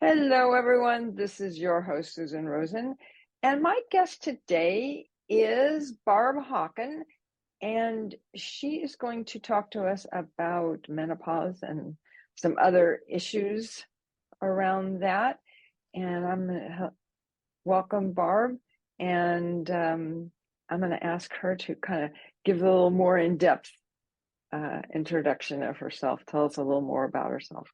Hello, everyone. This is your host, Susan Rosen. And my guest today is Barb Hawken, and she is going to talk to us about menopause and some other issues around that. And I'm going to welcome Barb, and I'm going to ask her to kind of give a little more in-depth introduction of herself. Tell us a little more about herself.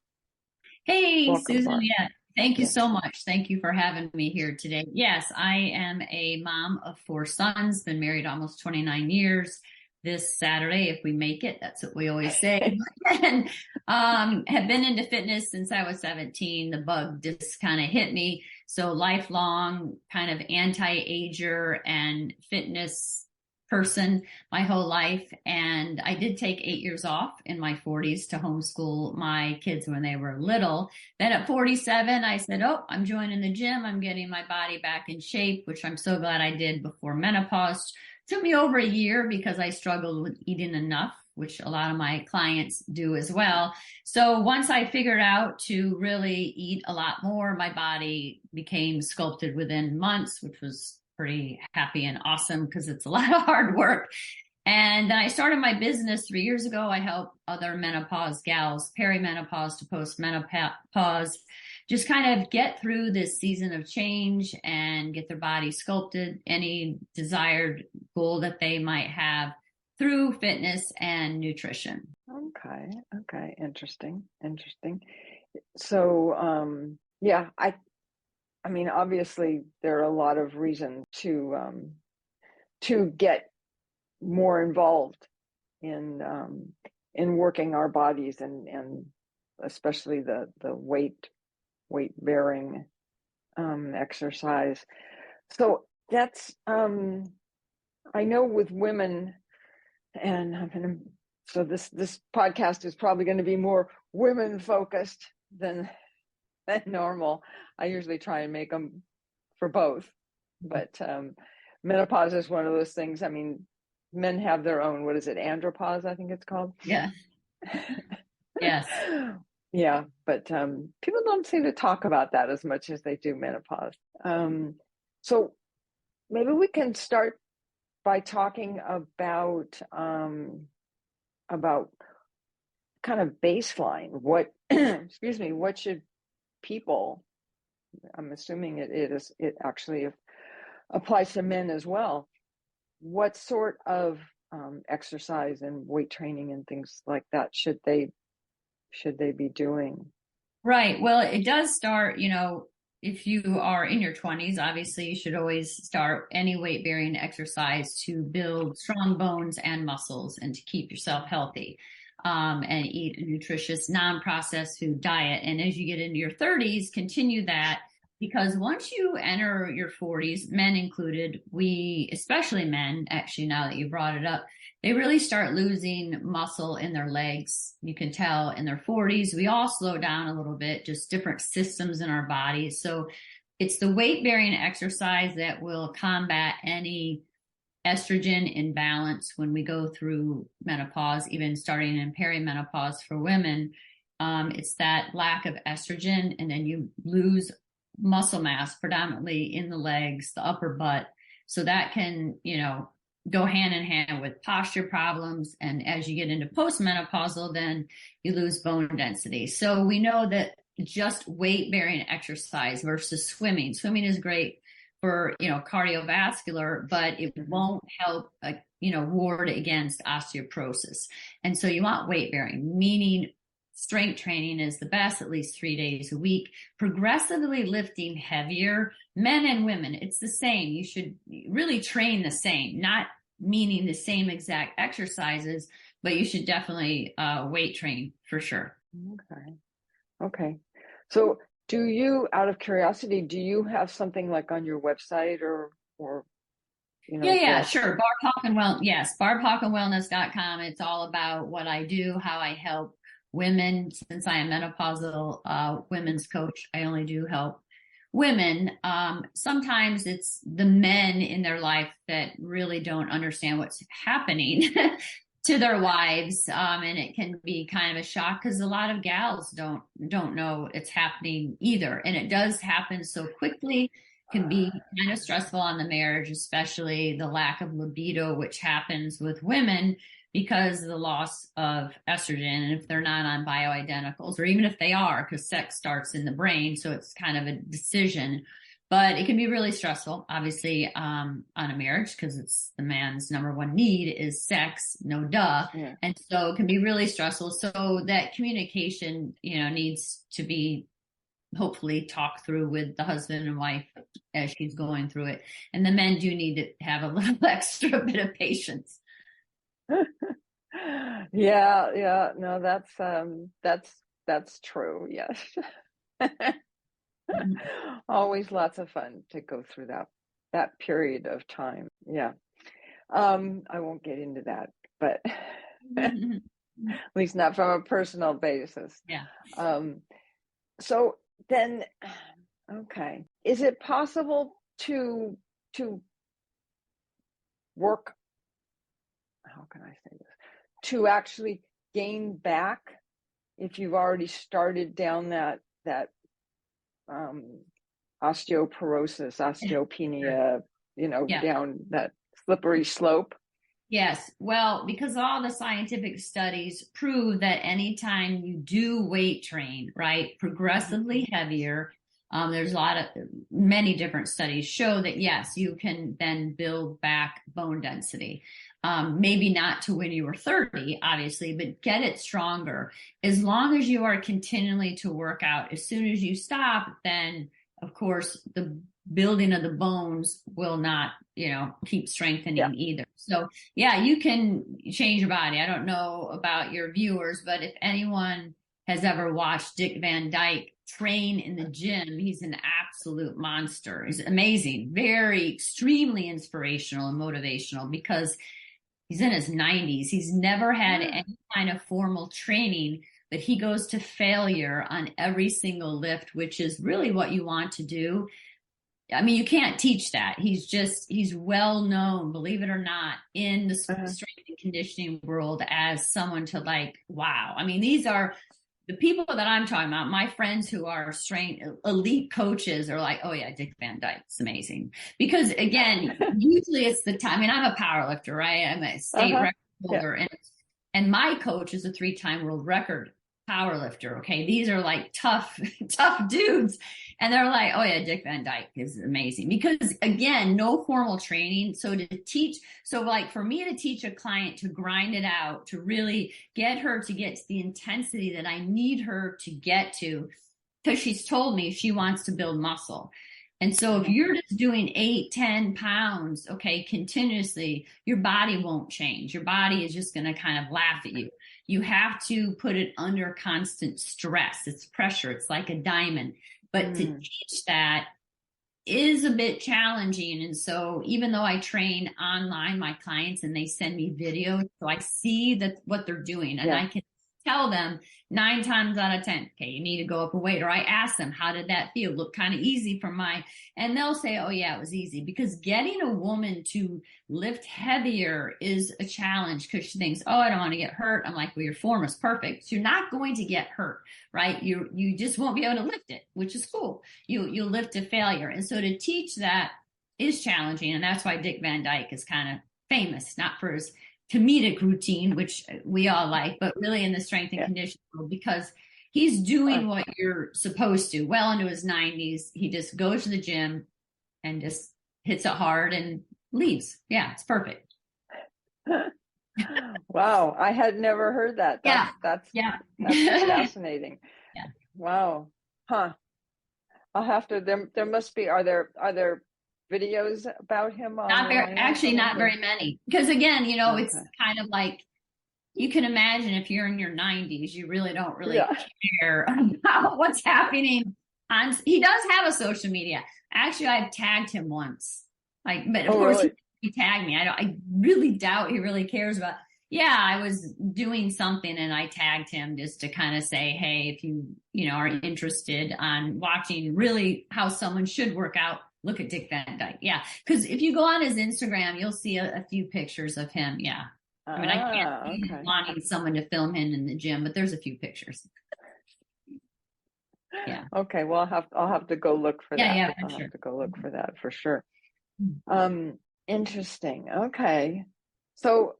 Hey, Welcome, Susan. Barb. Yeah, thank you Yeah. so much. Thank you for having me here today. Yes, I am a mom of four sons, been married almost 29 years. This Saturday, if we make it, that's what we always say. And have been into fitness since I was 17. The bug just kind of hit me. So lifelong kind of anti-ager and fitness person my whole life. And I did take 8 years off in my 40s to homeschool my kids when they were little. Then at 47, I said, oh, I'm joining the gym. I'm getting my body back in shape, which I'm so glad I did before menopause. Took me over a year because I struggled with eating enough, which a lot of my clients do as well. So once I figured out to really eat a lot more, my body became sculpted within months, which was pretty happy and awesome because it's a lot of hard work. And then I started my business 3 years ago. I help other menopause gals, perimenopause to postmenopause, just kind of get through this season of change and get their body sculpted, any desired goal that they might have through fitness and nutrition. Okay. Interesting. So, yeah, I mean, obviously there are a lot of reasons to get more involved in working our bodies and especially the weight bearing exercise. So that's I know with women, and so this podcast is probably going to be more women focused than normal. I usually try and make them for both, but menopause is one of those things. I mean, men have their own, what is it, andropause, I think it's called. Yeah. Yes. Yeah, but people don't seem to talk about that as much as they do menopause. So maybe we can start by talking about kind of baseline. What excuse me, what should people, I'm assuming it actually applies to men as well, what sort of exercise and weight training and things like that should they be doing? Right. Well, it does start, if you are in your 20s, obviously you should always start any weight bearing exercise to build strong bones and muscles and to keep yourself healthy. And eat a nutritious, non-processed food diet. And as you get into your 30s, continue that because once you enter your 40s, men included, especially men, actually, now that you brought it up, they really start losing muscle in their legs. You can tell in their 40s, we all slow down a little bit, just different systems in our bodies. So it's the weight bearing exercise that will combat any estrogen imbalance when we go through menopause, even starting in perimenopause for women. It's that lack of estrogen, and then you lose muscle mass predominantly in the legs, the upper butt. So that can, go hand in hand with posture problems. And as you get into postmenopausal, then you lose bone density. So we know that just weight bearing exercise versus swimming. Swimming is great for, cardiovascular, but it won't help, ward against osteoporosis. And so you want weight bearing, meaning strength training is the best, at least 3 days a week, progressively lifting heavier. Men and women, it's the same. You should really train the same, not meaning the same exact exercises, but you should definitely weight train for sure. Okay. So do you, out of curiosity, do you have something like on your website or Yeah, sure. Barb Hawken yes, barbhawkenwellness.com. It's all about what I do, how I help women. Since I am menopausal women's coach, I only do help women. Sometimes it's the men in their life that really don't understand what's happening. to their wives, and it can be kind of a shock because a lot of gals don't know it's happening either, and it does happen so quickly. Can be kind of stressful on the marriage, especially the lack of libido, which happens with women because of the loss of estrogen, and if they're not on bioidenticals, or even if they are, because sex starts in the brain, so it's kind of a decision. But it can be really stressful, obviously, on a marriage, because it's the man's number one need is sex, no duh. Yeah. And so it can be really stressful. So that communication, needs to be hopefully talked through with the husband and wife as she's going through it. And the men do need to have a little extra bit of patience. Yeah. No, that's true. Yes. Always lots of fun to go through that period of time. Yeah. I won't get into that, but at least not from a personal basis. Yeah. So then, okay. Is it possible to work, how can I say this, to actually gain back if you've already started down that osteoporosis, osteopenia, down that slippery slope? Yes. Well, because all the scientific studies prove that anytime you do weight train, right, progressively heavier, there's many different studies show that yes, you can then build back bone density. Maybe not to when you were 30, obviously, but get it stronger. As long as you are continually to work out, as soon as you stop, then of course the building of the bones will not, keep strengthening either. So yeah, you can change your body. I don't know about your viewers, but if anyone has ever watched Dick Van Dyke train in the gym, he's an absolute monster. He's amazing, very extremely inspirational and motivational because he's in his 90s. He's never had any kind of formal training, but he goes to failure on every single lift, which is really what you want to do. I mean, you can't teach that. He's well known, believe it or not, in the strength and conditioning world as someone to wow. I mean, these are the people that I'm talking about. My friends who are strength elite coaches are like, oh yeah, Dick Van Dyke, it's amazing. Because again, usually it's the time. I mean, I'm a power lifter, right? I'm a state record holder, and my coach is a 3-time world record power lifter. Okay, these are tough dudes, and they're like, oh yeah, Dick Van Dyke is amazing because again, no formal training. So for me to teach a client to grind it out, to really get her to get to the intensity that I need her to get to, because she's told me she wants to build muscle. And so if you're just doing 8-10 pounds, okay, continuously, your body won't change. Your body is just going to kind of laugh at you. You have to put it under constant stress. It's pressure. It's like a diamond. But to teach that is a bit challenging. And so even though I train online my clients and they send me videos, so I see what they're doing and I can tell them 9 times out of 10, okay, you need to go up a weight. Or I ask them, how did that feel? Look kind of easy for and they'll say, oh yeah, it was easy. Because getting a woman to lift heavier is a challenge because she thinks, oh, I don't want to get hurt. I'm like, well, your form is perfect. So you're not going to get hurt, right? You just won't be able to lift it, which is cool. You'll lift to failure. And so to teach that is challenging. And that's why Dick Van Dyke is kind of famous, not for his comedic routine, which we all like, but really in the strength and conditioning world, because he's doing what you're supposed to. Well into his 90s, he just goes to the gym and just hits it hard and leaves. Yeah, it's perfect. Wow, I had never heard that. That's fascinating. Yeah. Wow. Huh. I'll have to. There must be. Are there videos about him? Not very many. Because again, it's kind of like, you can imagine if you're in your 90s, you really don't care about what's happening. He does have a social media. Actually, I've tagged him once. But of course he tagged me. I really doubt he really cares about. Yeah, I was doing something and I tagged him just to kind of say, hey, if you are interested on watching really how someone should work out, look at Dick Van Dyke. Yeah. Because if you go on his Instagram, you'll see a few pictures of him. Yeah. I mean, I can't see Okay. wanting someone to film him in the gym, but there's a few pictures. Yeah. Okay, well, I'll have to go look for Yeah, that. yeah, for I'll sure. have to go look for that for sure. Mhm. Interesting. Okay. So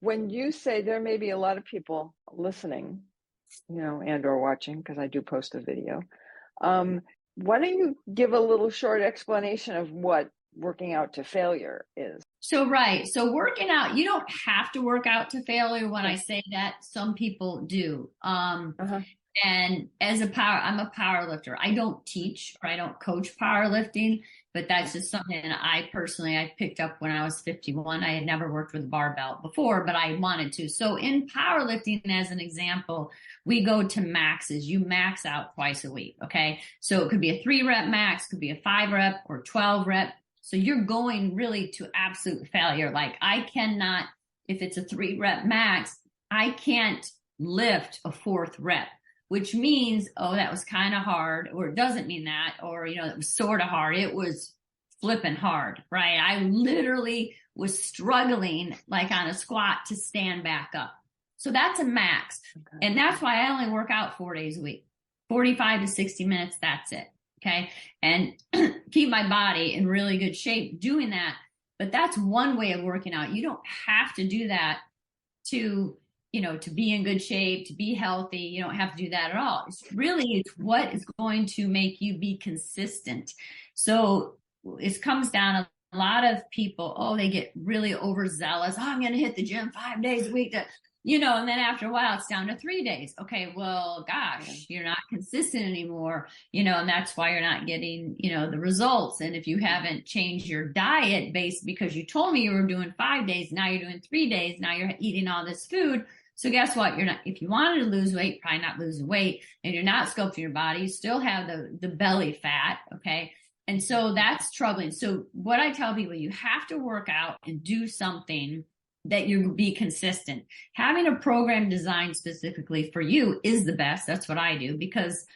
when you say there may be a lot of people listening, and or watching, because I do post a video, um, why don't you give a little short explanation of what working out to failure is? So, right. So working out, you don't have to work out to failure. When I Okay. say that, some people do. Uh-huh. And I'm a power lifter. I don't teach or I don't coach powerlifting, but that's just something that I picked up when I was 51. I had never worked with a barbell before, but I wanted to. So in powerlifting, as an example, we go to maxes. You max out twice a week. Okay. So it could be a 3 rep max, could be a 5 rep or 12 rep. So you're going really to absolute failure. Like I cannot, if it's a 3 rep max, I can't lift a 4th rep, which means, oh, that was kind of hard, or it doesn't mean that, or, it was sort of hard. It was flipping hard, right? I literally was struggling like on a squat to stand back up. So that's a max. Okay. And that's why I only work out 4 days a week, 45 to 60 minutes. That's it. Okay. And keep my body in really good shape doing that. But that's one way of working out. You don't have to do that to be in good shape, to be healthy. You don't have to do that at all. It's what is going to make you be consistent. So it comes down to a lot of people, they get really overzealous. I'm going to hit the gym 5 days a week and then after a while it's down to 3 days. Okay, well, gosh, you're not consistent anymore, and that's why you're not getting, the results. And if you haven't changed your diet based because you told me you were doing 5 days, now you're doing 3 days, now you're eating all this food. So guess what? You're not, if you wanted to lose weight, probably not losing weight, and you're not sculpting your body, you still have the belly fat. Okay. And so that's troubling. So what I tell people, you have to work out and do something that you be consistent. Having a program designed specifically for you is the best. That's what I do, because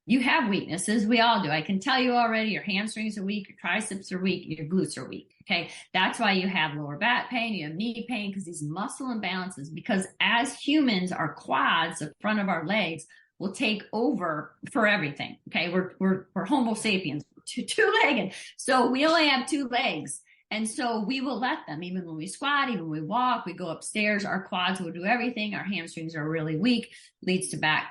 you have weaknesses. We all do. I can tell you already, your hamstrings are weak, your triceps are weak, your glutes are weak. Okay. That's why you have lower back pain, you have knee pain, because these muscle imbalances, because as humans, our quads, the front of our legs, will take over for everything. Okay. We're Homo sapiens, two-legged. So we only have 2 legs. And so we will let them, even when we squat, even when we walk, we go upstairs, our quads will do everything. Our hamstrings are really weak, leads to back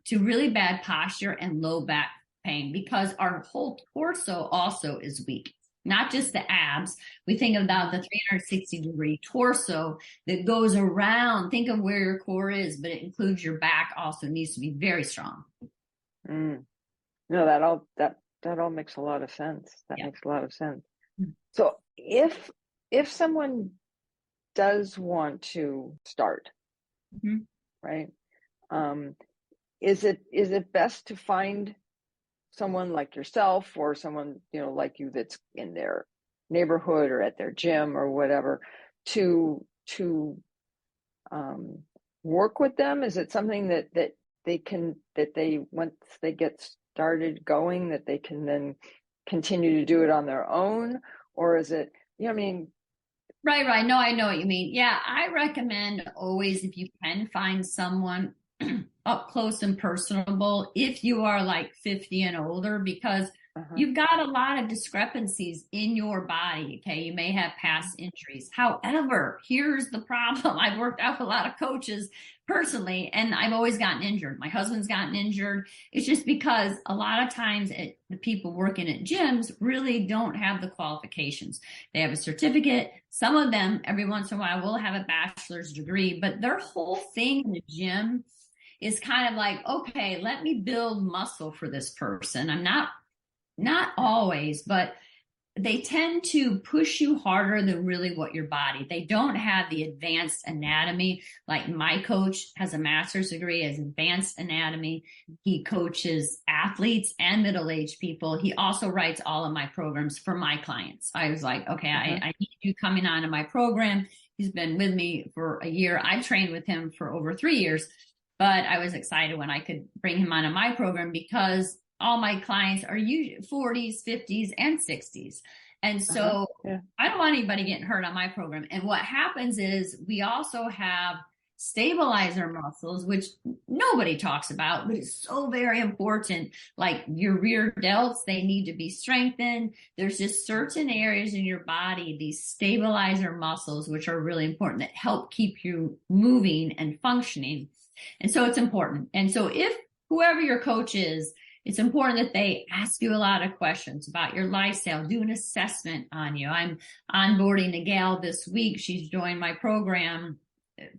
to really bad posture and low back pain, because our whole torso also is weak, not just the abs. We think about the 360-degree torso that goes around. Think of where your core is, but it includes your back also needs to be very strong. No, that all makes a lot of sense. That makes a lot of sense. So if someone does want to start, right? Is it best to find someone like yourself or someone, like you, that's in their neighborhood or at their gym or whatever, to work with them? Is it something that they once they get started going, that they can then continue to do it on their own? Or is it, I mean, Right. No, I know what you mean. Yeah, I recommend always, if you can find someone up close and personable, if you are like 50 and older, because you've got a lot of discrepancies in your body. Okay. You may have past injuries. However, here's the problem. I've worked out with a lot of coaches personally, and I've always gotten injured. My husband's gotten injured. It's just because a lot of times the people working at gyms really don't have the qualifications. They have a certificate. Some of them, every once in a while, will have a bachelor's degree, but their whole thing in the gym is kind of like, okay, let me build muscle for this person. I'm not always, but they tend to push you harder than really what your body. They don't have the advanced anatomy. Like my coach has a master's degree, has advanced anatomy. He coaches athletes and middle-aged people. He also writes all of my programs for my clients. I was like, okay, I need you coming on to my program. He's been with me for a year. I trained with him for over 3 years, but I was excited when I could bring him onto my program, because all my clients are usually 40s, 50s, and 60s. And Uh-huh. so Yeah. I don't want anybody getting hurt on my program. And what happens is we also have stabilizer muscles, which nobody talks about, but it's so very important. Like your rear delts, they need to be strengthened. There's just certain areas in your body, these stabilizer muscles, which are really important that help keep you moving and functioning. And so it's important. And so if whoever your coach is, it's important that they ask you a lot of questions about your lifestyle, do an assessment on you. I'm onboarding a gal this week. She's joined my program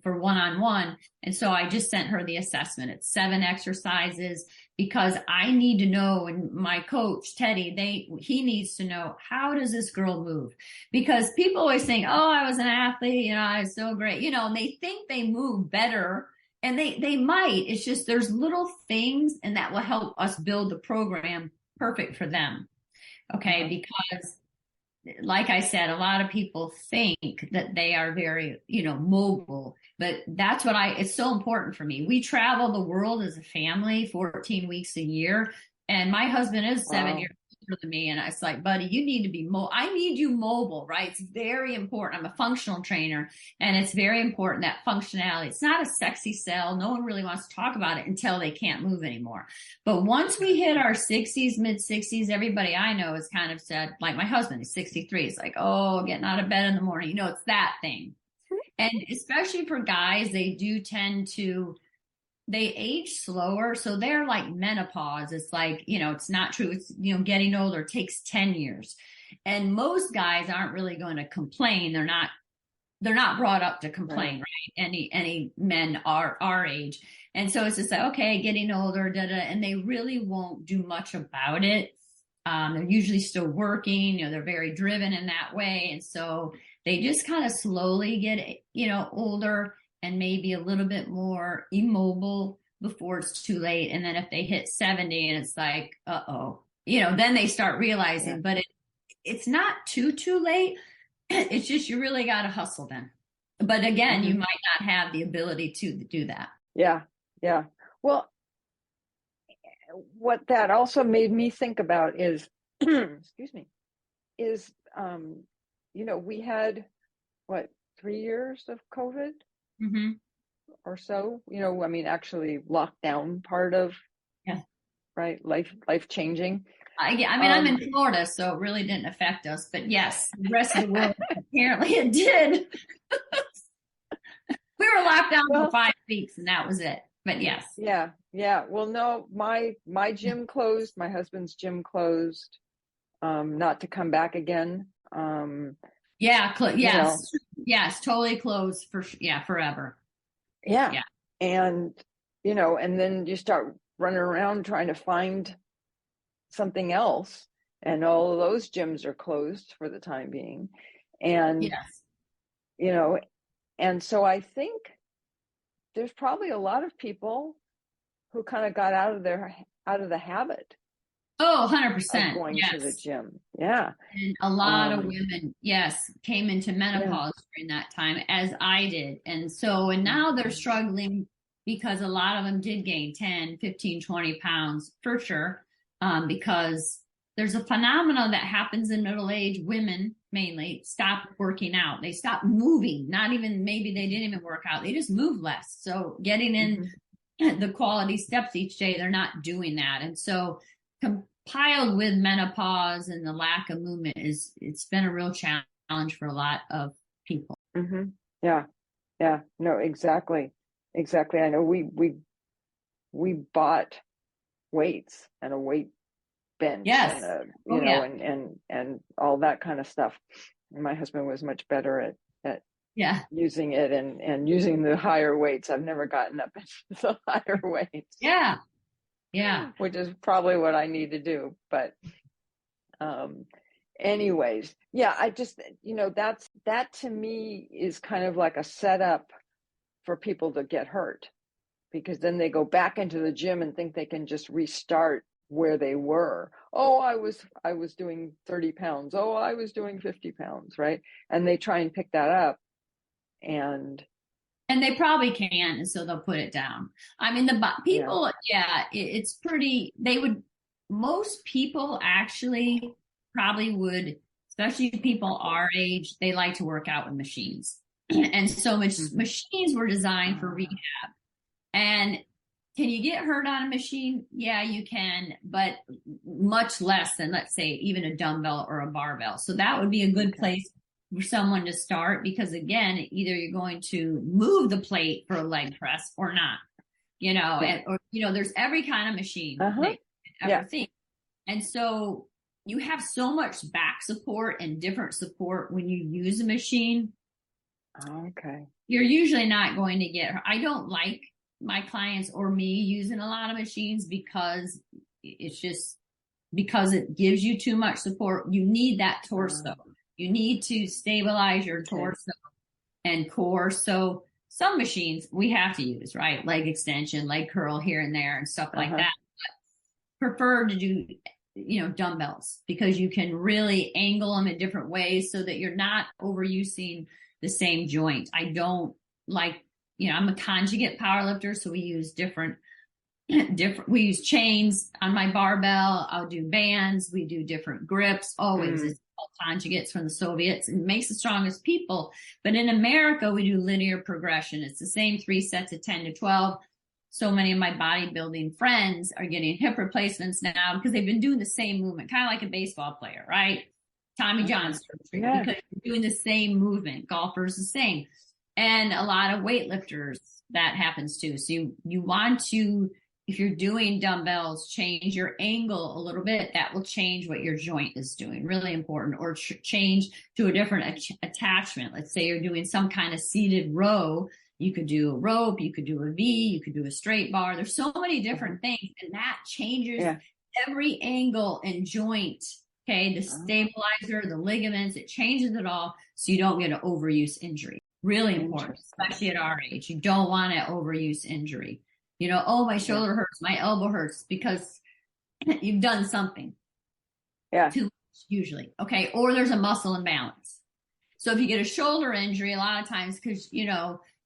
for one-on-one. And so I just sent her the assessment. It's 7 exercises because I need to know, and my coach, Teddy, he needs to know, how does this girl move? Because people always think, oh, I was an athlete, I was so great, and they think they move better. And they might. It's just there's little things, and that will help us build the program perfect for them. Okay, because like I said, a lot of people think that they are very, mobile, but that's it's so important for me. We travel the world as a family 14 weeks a year, and my husband is 7 years older than me. And it's like, buddy, you need to be I need you mobile, right? It's very important. I'm a functional trainer, and it's very important that functionality. It's not a sexy sell. No one really wants to talk about it until they can't move anymore. But once we hit our 60s, mid 60s, everybody I know has kind of said, like my husband is 63. It's like, oh, getting out of bed in the morning. It's that thing. And especially for guys, they do tend to, they age slower. So they're like menopause. It's like, it's not true. It's, getting older takes 10 years. And most guys aren't really going to complain. They're not brought up to complain, right? Any men are our age. And so it's just like, okay, getting older, and they really won't do much about it. They're usually still working, they're very driven in that way. And so they just kind of slowly get, older and maybe a little bit more immobile before it's too late. And then if they hit 70 and it's like, uh-oh, then they start realizing, but it's not too late. It's just, you really got to hustle then. But again, you might not have the ability to do that. Yeah. Yeah. Well, what that also made me think about is, excuse me, is, we had, 3 years of COVID or so, actually lockdown part of, right, life changing. I'm in Florida, so it really didn't affect us. But yes, the rest of the world, apparently it did. We were locked down for 5 weeks, and that was it. But yes. Yeah. Yeah. Well, no, my gym closed. My husband's gym closed, not to come back again. Yes. Yes, totally closed forever. Yeah. And, and then you start running around trying to find something else, and all of those gyms are closed for the time being. And, and so I think there's probably a lot of people who kind of got out of the habit. Oh, 100%. Of going to the gym. Yeah. And a lot of women, came into menopause during that time, as I did. And now they're struggling because a lot of them did gain 10, 15, 20 pounds for sure. Because there's a phenomenon that happens in middle age women, mainly stop working out. They stop moving. Not even, maybe they didn't even work out. They just move less. So getting in the quality steps each day, they're not doing that. And so compiled with menopause and the lack of movement, it's been a real challenge for a lot of people. Yeah. No, exactly. I know we bought weights and a weight bench, and and all that kind of stuff. And my husband was much better at using it and using the higher weights. I've never gotten up into the higher weights. Yeah. Which is probably what I need to do. But anyways, I just, that to me is kind of like a setup for people to get hurt, because then they go back into the gym and think they can just restart where they were. Oh, I was doing 30 pounds. Oh, I was doing 50 pounds. Right. And they try and pick that up, and they probably can, and so they'll put it down. I mean, the people, it's pretty, most people actually probably would especially people our age, they like to work out with machines. And so much machines were designed for rehab. And can you get hurt on a machine? Yeah, you can, but much less than, let's say, even a dumbbell or a barbell. So that would be a good place for someone to start, because again, either you're going to move the plate for a leg press or not, or, there's every kind of machine that you could ever think. And so you have so much back support and different support when you use a machine. Okay. You're usually not going to get hurt. I don't like my clients or me using a lot of machines because it gives you too much support. You need that torso. You need to stabilize your torso and core. So some machines we have to use, right? Leg extension, leg curl here and there and stuff like that. But prefer to do, dumbbells, because you can really angle them in different ways so that you're not overusing the same joint. I don't like, I'm a conjugate power lifter, so we use we use chains on my barbell. I'll do bands. We do different grips. Always it's all conjugates from the Soviets. It makes the strongest people. But in America, we do linear progression. It's the same 3 sets of 10 to 12. So many of my bodybuilding friends are getting hip replacements now because they've been doing the same movement, kind of like a baseball player, right? Tommy John surgery, because you're doing the same movement. Golfers the same. And a lot of weightlifters, that happens too. So you want to, if you're doing dumbbells, change your angle a little bit. That will change what your joint is doing. Really important. Or change to a different attachment. Let's say you're doing some kind of seated row. You could do a rope, you could do a V, you could do a straight bar. There's so many different things, and that changes every angle and joint. Okay, the stabilizer, the ligaments, it changes it all so you don't get an overuse injury. Really important, especially at our age. You don't want an overuse injury. My shoulder hurts, my elbow hurts, because you've done something. Too much, usually. Okay, or there's a muscle imbalance. So if you get a shoulder injury, a lot of times, because,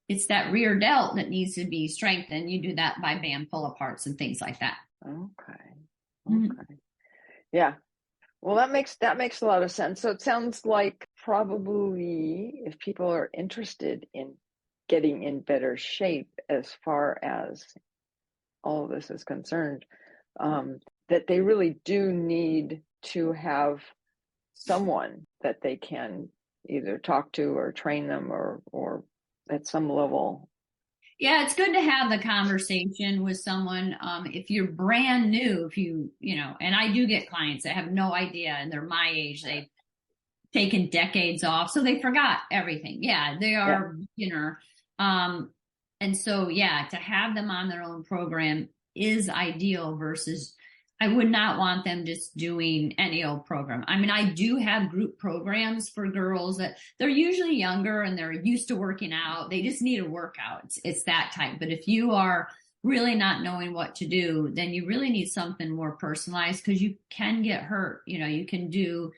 it's that rear delt that needs to be strengthened, you do that by band pull aparts and things like that. Okay. Yeah. Well, that makes a lot of sense. So it sounds like probably if people are interested in getting in better shape as far as all of this is concerned, that they really do need to have someone that they can either talk to or train them or at some level. Yeah, it's good to have the conversation with someone. If you're brand new, and I do get clients that have no idea, and they're my age, they've taken decades off, so they forgot everything. Yeah, they are beginner. And so, to have them on their own program is ideal versus I would not want them just doing any old program. I mean, I do have group programs for girls that they're usually younger and they're used to working out. They just need a workout. It's that type. But if you are really not knowing what to do, then you really need something more personalized, because you can get hurt. You can do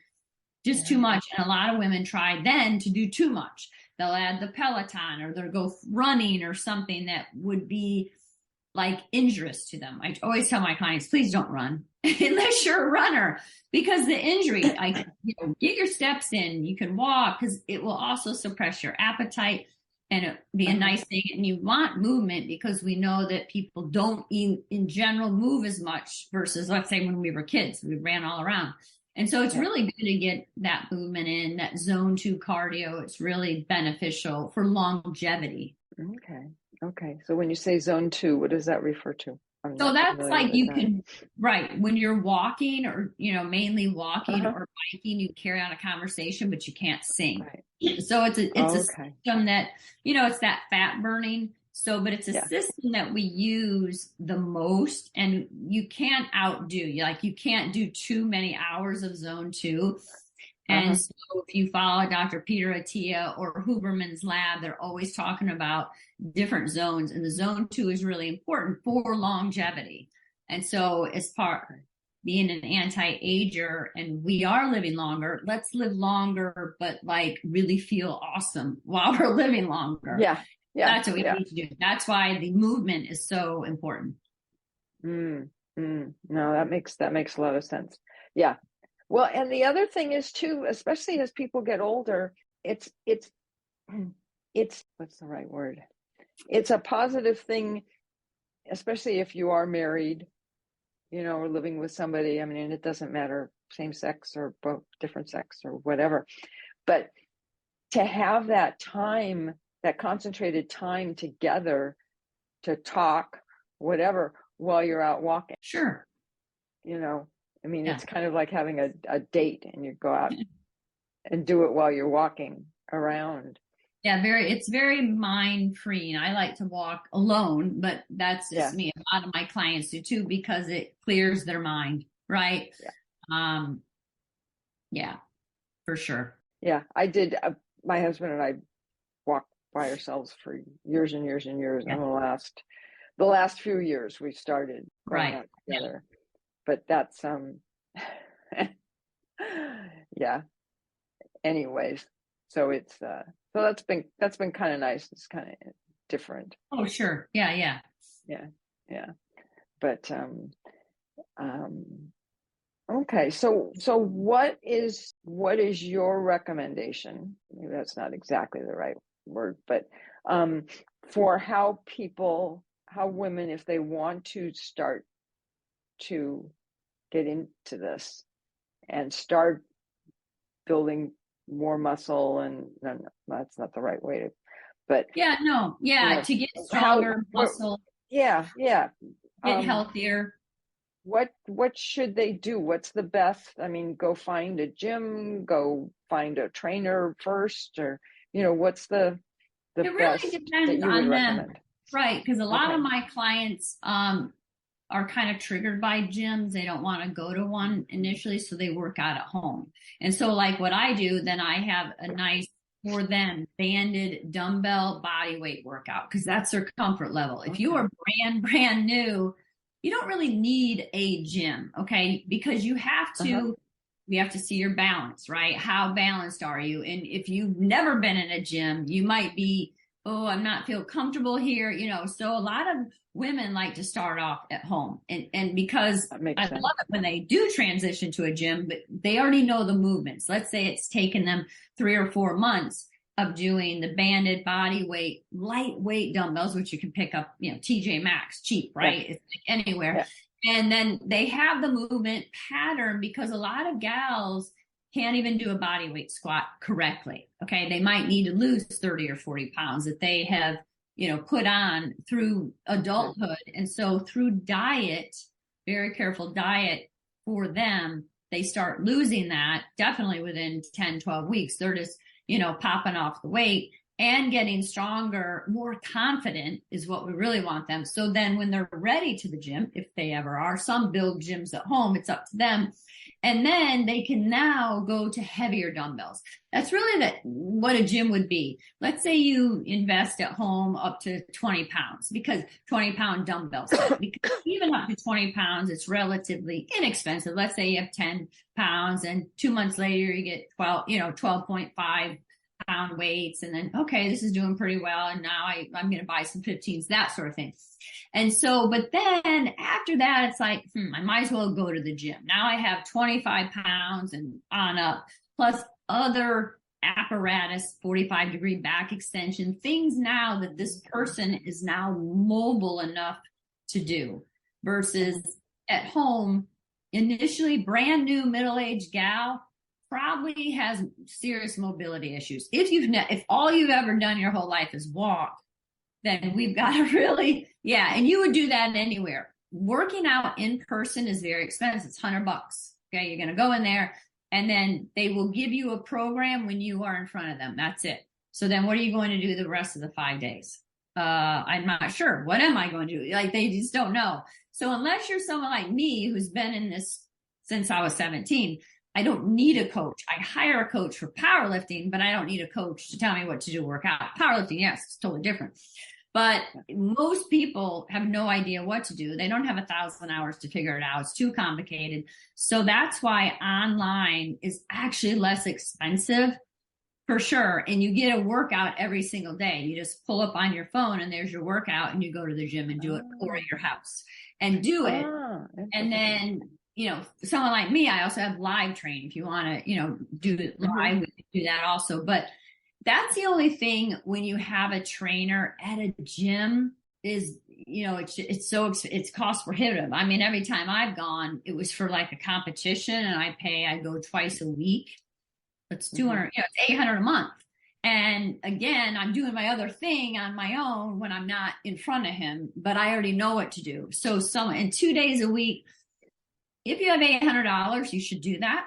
just too much. And a lot of women try then to do too much. They'll add the Peloton, or they'll go running or something that would be like injurious to them. I always tell my clients, please don't run unless you're a runner, because the injury, get your steps in. You can walk, because it will also suppress your appetite, and it be a nice thing. And you want movement, because we know that people don't in general move as much versus, let's say, when we were kids, we ran all around. And so it's really good to get that movement in, that zone 2 cardio. It's really beneficial for longevity. Okay. So when you say zone 2, what does that refer to? So that's like you can, right, when you're walking or, mainly walking or biking, you carry on a conversation, but you can't sing. Right. So it's a system that, it's that fat burning. So, but it's a system that we use the most, and you can't outdo. You can't do too many hours of zone 2. And so if you follow Dr. Peter Attia or Huberman's lab, they're always talking about different zones. And the zone 2 is really important for longevity. And so as part being an anti-ager, and we are living longer, let's live longer, but really feel awesome while we're living longer. Yeah. That's what we need to do. That's why the movement is so important. No, that makes a lot of sense. Yeah. Well, and the other thing is too, especially as people get older, it's it's what's the right word? It's a positive thing, especially if you are married, or living with somebody. I mean, it doesn't matter, same sex or both different sex or whatever. But to have that time, that concentrated time together to talk, whatever, while you're out walking, Sure. I mean, Yeah. it's kind of like having a date and you go out and do it while you're walking around. Yeah, it's very mind free. And I like to walk alone, but that's just Yeah. me. A lot of my clients do too, because it clears their mind, right? Yeah. Um, yeah, for sure. Yeah. I did. My husband and I walked by ourselves for years and years and years. Yeah, And the last few years we started going right. out Yeah. together. But that's yeah. Anyways, so that's been kind of nice. It's kind of different. Oh, sure. Yeah, yeah. Yeah. Yeah. But um okay, so what is your recommendation? Maybe that's not exactly the right word, but um, for how women, if they want to start to get into this and start building more muscle, and no, that's not the right way to, but Yeah, no. Yeah, to get how, stronger muscle, yeah, yeah. get Um, healthier. what should they do? What's the best? I mean, go find a gym, go find a trainer first, or what's the It really best that depends you would on them, recommend? right? Because a lot Okay. of my clients are kind of triggered by gyms. They don't want to go to one initially, so they work out at home. And so, like what I do, then I have a nice for them banded dumbbell body weight workout, because that's their comfort level. If you Okay. are brand new, you don't really need a gym, okay? Because Uh-huh. we have to see your balance, right? How balanced are you? And if you've never been in a gym, you might be, oh, I'm not feel comfortable here, So a lot of women like to start off at home, and because That I makes sense. love it when they do transition to a gym, but they already know the movements. Let's say it's taken them 3 or 4 months of doing the banded body weight, lightweight dumbbells, which you can pick up, TJ Maxx, cheap, Yeah. right? It's like anywhere. Yeah. And then they have the movement pattern, because a lot of gals can't even do a body weight squat correctly. Okay. They might need to lose 30 or 40 pounds that they have, put on through adulthood. And so through diet, very careful diet for them, they start losing that definitely within 10, 12 weeks. They're just, popping off the weight and getting stronger, more confident is what we really want them. So then when they're ready to the gym, if they ever are, some build gyms at home, it's up to them. And then they can now go to heavier dumbbells. That's really what a gym would be. Let's say you invest at home up to 20 pounds, because 20-pound dumbbells, because even up to 20 pounds, it's relatively inexpensive. Let's say you have 10 pounds and 2 months later you get 12.5 pound weights, and then, okay, this is doing pretty well, and now I'm going to buy some 15s, that sort of thing. And so, but then after that, it's like, I might as well go to the gym. Now I have 25 pounds and on up, plus other apparatus, 45-degree back extension, things now that this person is now mobile enough to do, versus at home, initially brand new middle-aged gal probably has serious mobility issues. If all you've ever done your whole life is walk, then we've got to really, and you would do that anywhere. Working out in person is very expensive. It's $100. Okay. You're going to go in there, and then they will give you a program when you are in front of them. That's it. So then what are you going to do the rest of the 5 days? I'm not sure. What am I going to do? Like, they just don't know. So unless you're someone like me, who's been in this since I was 17, I don't need a coach. I hire a coach for powerlifting, but I don't need a coach to tell me what to do workout. Powerlifting, yes, it's totally different. But most people have no idea what to do. They don't have 1,000 hours to figure it out. It's too complicated. So that's why online is actually less expensive, for sure. And you get a workout every single day. You just pull up on your phone and there's your workout, and you go to the gym and do it, or at your house and do it. And then someone like me, I also have live training. If you want to, do it Mm-hmm. live, we can do that also. But that's the only thing when you have a trainer at a gym is, it's cost prohibitive. I mean, every time I've gone, it was for like a competition and I go twice a week. It's 200, it's 800 a month. And again, I'm doing my other thing on my own when I'm not in front of him, but I already know what to do. So in 2 days a week, if you have $800, you should do that.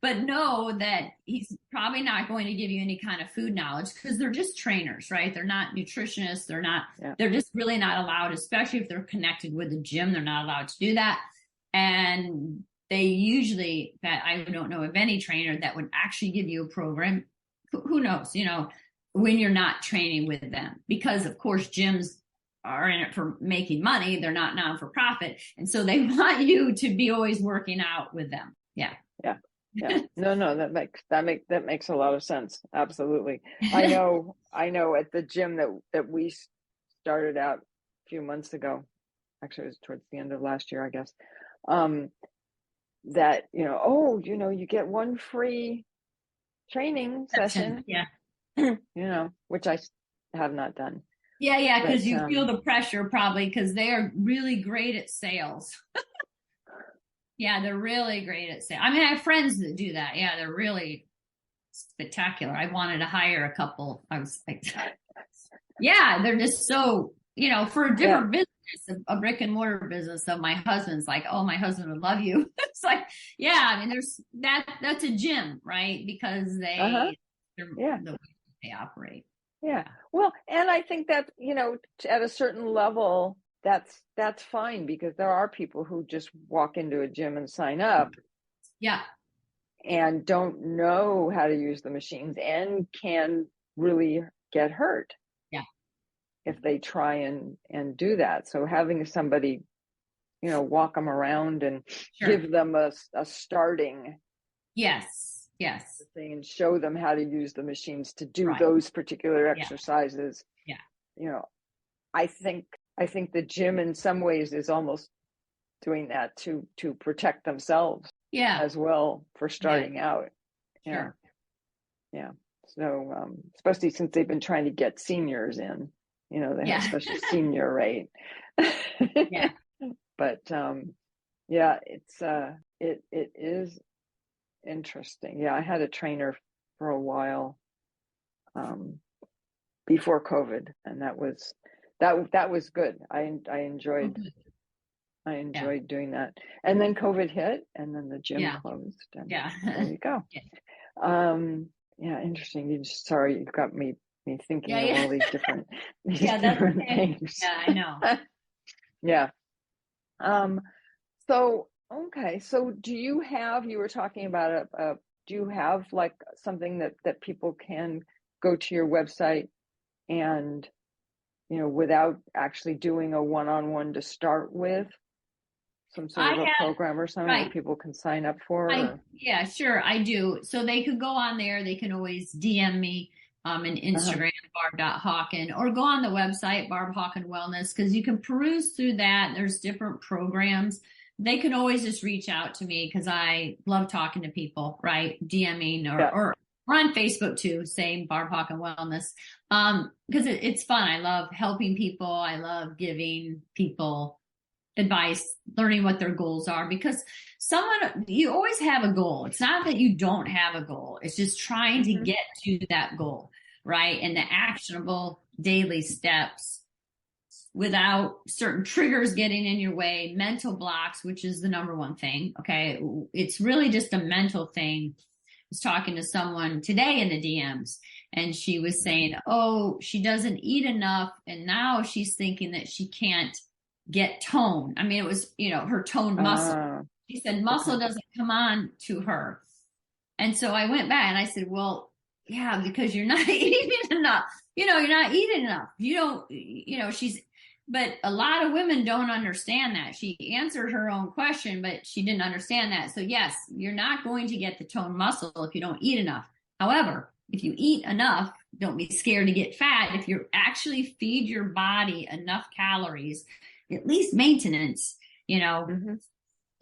but know that he's probably not going to give you any kind of food knowledge because they're just trainers, right? They're not nutritionists. They're just really not allowed, especially if they're connected with the gym. They're not allowed to do that. And they usually, that I don't know of any trainer that would actually give you a program. Who knows, when you're not training with them, because of course gyms are in it for making money. They're not non-for-profit. And so they want you to be always working out with them. Yeah. Yeah. No, that makes a lot of sense. Absolutely. I know at the gym that we started out a few months ago, actually it was towards the end of last year, I guess, that, you get one free training session, which I have not done. Yeah, because you feel the pressure probably because they are really great at sales. Yeah, they're really great at sales. I mean, I have friends that do that. Yeah, they're really spectacular. I wanted to hire a couple. I was like, yeah, they're just so, for a different business, a brick and mortar business of my husband's like, oh, my husband would love you. It's like, yeah, I mean, there's that's a gym, right? Because they're the way they operate. Yeah. Well, and I think that, at a certain level, that's fine because there are people who just walk into a gym and sign up. Yeah. And don't know how to use the machines and can really get hurt. Yeah. If they try and do that. So having somebody, walk them around and give them a starting. Yes. Thing and show them how to use the machines to do those particular exercises. Yeah. I think the gym in some ways is almost doing that to protect themselves as well for starting out. Yeah. So especially since they've been trying to get seniors in, they have a special senior rate. But it is interesting. Yeah, I had a trainer for a while before COVID, and that was good. I enjoyed doing that. And then COVID hit, and then the gym closed. And there you go. Interesting. You've got me thinking of all these different different things. Yeah, I know. Yeah. So okay. So you were talking about do you have like something that people can go to your website and, without actually doing a one-on-one to start with, some sort of a program or something that people can sign up for? Yeah, sure. I do. So they could go on there. They can always DM me on Instagram, barb.hawken, or go on the website, Barb Hawken Wellness, because you can peruse through that. There's different programs. They can always just reach out to me because I love talking to people, right? DMing or on Facebook too, same Barb Hawken Wellness. Because it's fun. I love helping people. I love giving people advice, learning what their goals are, because you always have a goal. It's not that you don't have a goal. It's just trying to get to that goal, right? And the actionable daily steps without certain triggers getting in your way, mental blocks, which is the number one thing. Okay. It's really just a mental thing. I was talking to someone today in the DMs, and she was saying, oh, she doesn't eat enough. And now she's thinking that she can't get tone. I mean, it was, her toned muscle. She said muscle doesn't come on to her. And so I went back and I said, well, yeah, because you're not eating enough. You're not eating enough. But a lot of women don't understand that. She answered her own question, but she didn't understand that. So yes, you're not going to get the toned muscle if you don't eat enough. However, if you eat enough, don't be scared to get fat. If you actually feed your body enough calories, at least maintenance,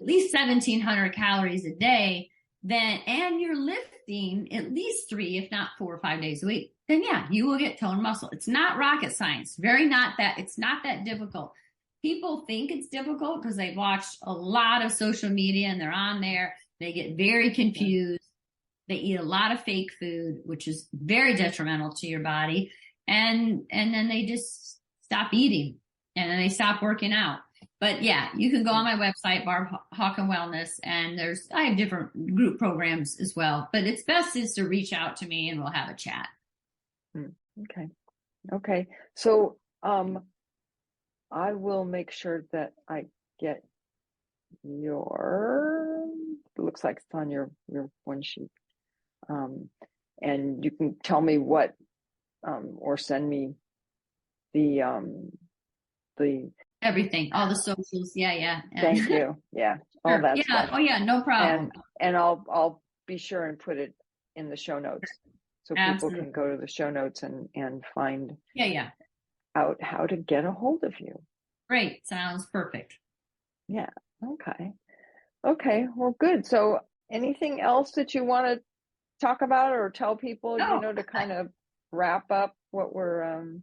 at least 1,700 calories a day, then, and you're lifting at least 3, if not 4 or 5 days a week, then yeah, you will get toned muscle. It's not rocket science. It's not that difficult. People think it's difficult because they've watched a lot of social media and they're on there. They get very confused. They eat a lot of fake food, which is very detrimental to your body. And then they just stop eating and then they stop working out. But yeah, you can go on my website, Barb Hawken Wellness, and I have different group programs as well. But it's best is to reach out to me and we'll have a chat. Okay. Okay. So, I will make sure that I get it looks like it's on your one sheet. And you can tell me what, or send me the everything, all the socials. Yeah. Thank you. Yeah. Sure. All that Yeah. stuff. Oh yeah, no problem. And I'll be sure and put it in the show notes so people can go to the show notes and find out how to get a hold of you. Great. Sounds perfect. Yeah. Okay. Well, good. So anything else that you want to talk about or tell people, to kind of wrap up what we're,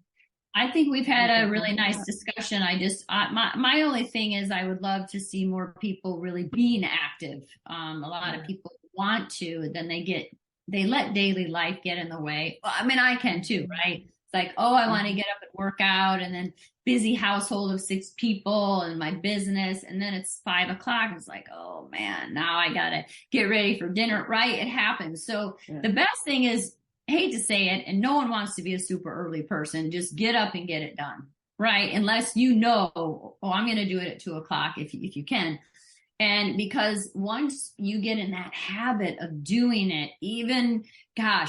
I think we've had a really nice discussion. My only thing is I would love to see more people really being active. A lot of people want to, then they let daily life get in the way. Well, I mean, I can too, right? It's like, oh, I want to get up and work out, and then busy household of 6 people and my business. And then it's 5 o'clock. It's like, oh man, now I got to get ready for dinner. Right. It happens. So the best thing is, hate to say it, and no one wants to be a super early person, just get up and get it done, right? Unless I'm going to do it at 2 o'clock if you can. And because once you get in that habit of doing it, even,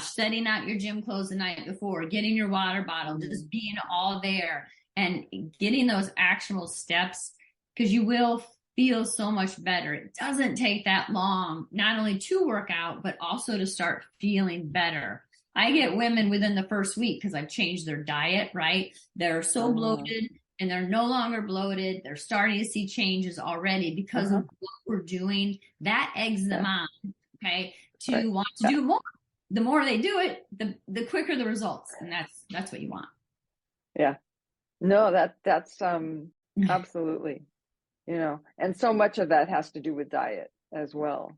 setting out your gym clothes the night before, getting your water bottle, just being all there and getting those actionable steps, because you will feel so much better. It doesn't take that long, not only to work out, but also to start feeling better. I get women within the first week because I've changed their diet, right? They're so bloated and they're no longer bloated. They're starting to see changes already because of what we're doing. That eggs them on, okay, to want to do more. The more they do it, the quicker the results. And that's what you want. Yeah. No, that's absolutely, and so much of that has to do with diet as well.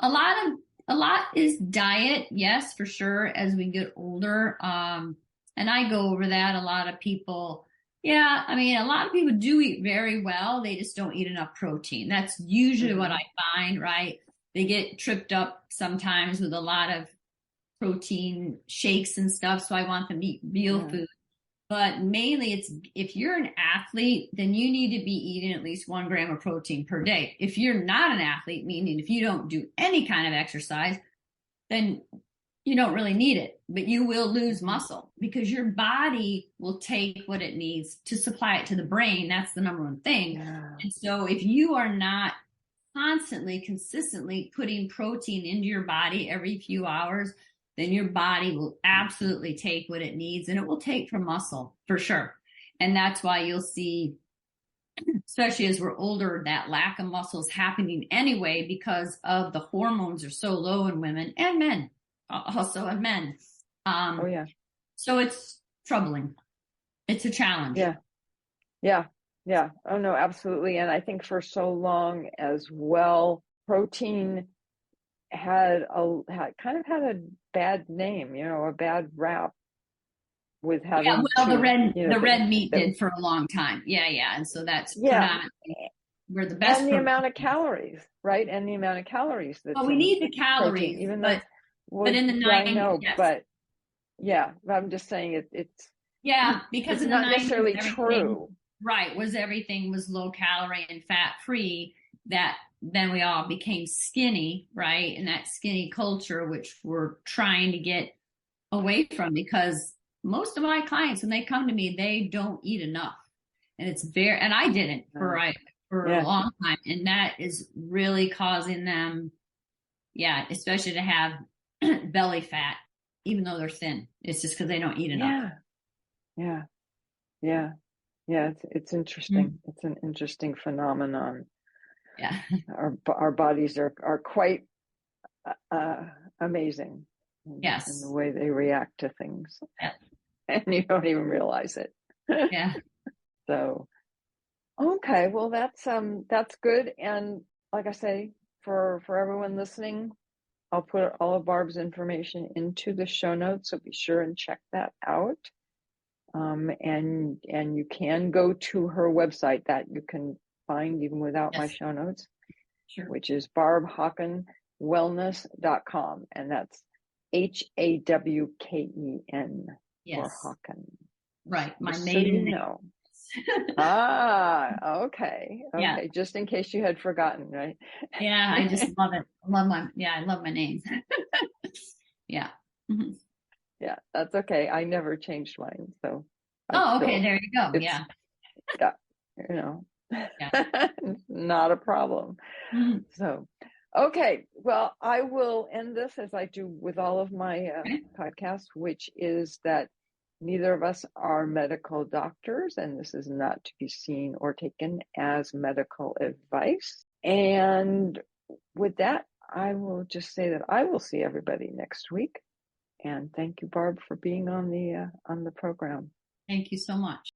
A lot is diet, yes, for sure, as we get older. And I go over that. A lot of people do eat very well. They just don't eat enough protein. That's usually what I find, right? They get tripped up sometimes with a lot of protein shakes and stuff. So I want them to eat real food. But mainly it's, if you're an athlete, then you need to be eating at least 1 gram of protein per day. If you're not an athlete, meaning if you don't do any kind of exercise, then you don't really need it, but you will lose muscle because your body will take what it needs to supply it to the brain. That's the number one thing. And so if you are not consistently putting protein into your body every few hours, then your body will absolutely take what it needs, and it will take from muscle for sure. And that's why you'll see, especially as we're older, that lack of muscle is happening anyway because of the hormones are so low in women and men, also in men. So it's troubling. It's a challenge. Yeah. Oh no, absolutely. And I think for so long as well, protein had a bad name, a bad rap with having the red meat did for a long time. And so that's predominantly where the best, and the amount of calories, right? And the amount of calories that we need the calories, protein, even but in the 90s, I know, but I'm just saying it's because it's in not the 90s, necessarily true, right? Everything was low calorie and fat free. That then we all became skinny, right? And that skinny culture, which we're trying to get away from, because most of my clients, when they come to me, they don't eat enough. And and I didn't for a long time. And that is really causing them, especially to have belly fat, even though they're thin. It's just because they don't eat enough. Yeah. It's interesting. It's an interesting phenomenon. Yeah. Our bodies are quite amazing in the Yes. way they react to things, Yeah. and you don't even realize it. Yeah. So, okay, well that's good. And like I say, for everyone listening, I'll put all of Barb's information into the show notes, so be sure and check that out. And you can go to her website that you can find even without my Yes. show notes, Sure. which is barbhawkenwellness.com. And that's Hawken for Yes. Hawken. Right. My Just so you maiden name. know. Ah, okay. Yeah. Okay. Just in case you had forgotten, right? Yeah. I just love it. I love my names. Yeah. Mhm. Yeah, that's okay. I never changed mine. So I Oh, okay. still, There you go. it's, Yeah. yeah, you know, Yeah. not a problem. Mhm. So, okay. Well, I will end this as I do with all of my Okay. podcasts, which is that neither of us are medical doctors, and this is not to be seen or taken as medical advice. And with that, I will just say that I will see everybody next week. And thank you, Barb, for being on the program. Thank you so much.